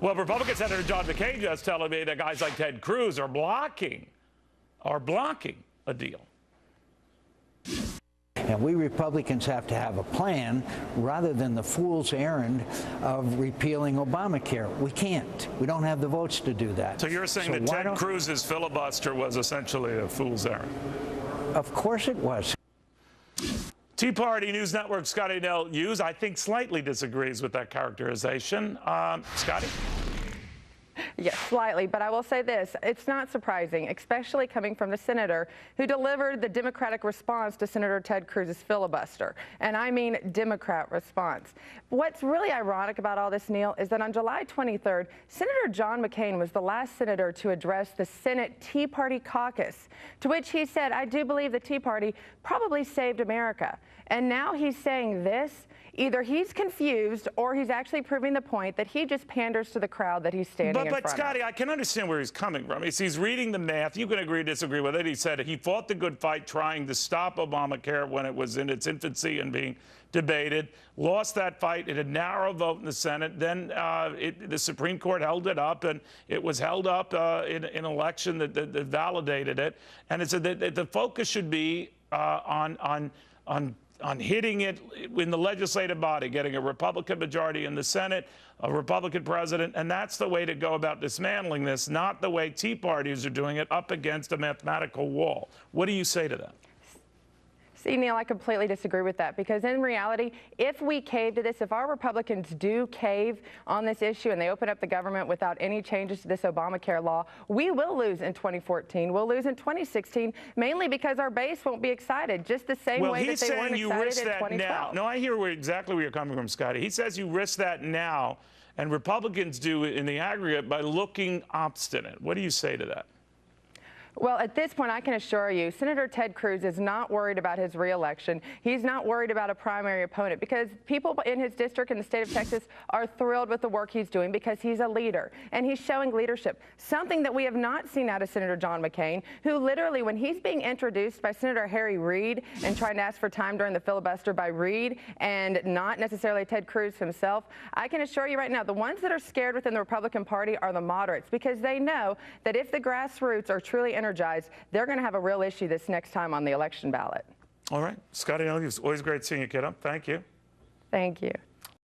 Well, Republican Senator John McCain just telling me that guys like Ted Cruz are blocking a deal. And we Republicans have to have a plan rather than the fool's errand of repealing Obamacare. We can't. We don't have the votes to do that. So you're saying that Ted Cruz's filibuster was essentially a fool's errand? Of course it was. Tea Party News Network Scottie Nell Hughes, I think, slightly disagrees with that characterization. Scottie? Yes, slightly, but I will say this. It's not surprising, especially coming from the senator who delivered the Democratic response to Senator Ted Cruz's filibuster. And I mean Democrat response. What's really ironic about all this, Neil, is that on July 23rd, Senator John McCain was the last senator to address the Senate Tea Party caucus, to which he said, "I do believe the Tea Party probably saved America." And now he's saying this. Either he's confused or he's actually proving the point that he just panders to the crowd that he's standing in front of. But Scottie, I can understand where he's coming from. He's reading the math. You can agree or disagree with it. He said he fought the good fight trying to stop Obamacare when it was in its infancy and being debated, lost that fight. It had a narrow vote in the Senate. Then the Supreme Court held it up, and it was held up in an election that validated it. And it said that the focus should be on hitting it in the legislative body, getting a Republican majority in the Senate, a Republican president, and that's the way to go about dismantling this, not the way Tea Parties are doing it up against a mathematical wall. What do you say to that? See, Neil, I completely disagree with that, because in reality, if we cave to this, if our Republicans do cave on this issue and they open up the government without any changes to this Obamacare law, we will lose in 2014. We'll lose in 2016, mainly because our base won't be excited, just the same way that they weren't excited in 2012. Now. No, I hear exactly where you're coming from, Scottie. He says you risk that now, and Republicans do it in the aggregate by looking obstinate. What do you say to that? Well, at this point, I can assure you, Senator Ted Cruz is not worried about his reelection. He's not worried about a primary opponent, because people in his district in the state of Texas are thrilled with the work he's doing, because he's a leader and he's showing leadership, something that we have not seen out of Senator John McCain, who literally, when he's being introduced by Senator Harry Reid and trying to ask for time during the filibuster by Reid and not necessarily Ted Cruz himself, I can assure you right now, the ones that are scared within the Republican Party are the moderates, because they know that if the grassroots are truly energized, they're going to have a real issue this next time on the election ballot. All right. Scottie, it's always great seeing you, kiddo. Thank you. Thank you.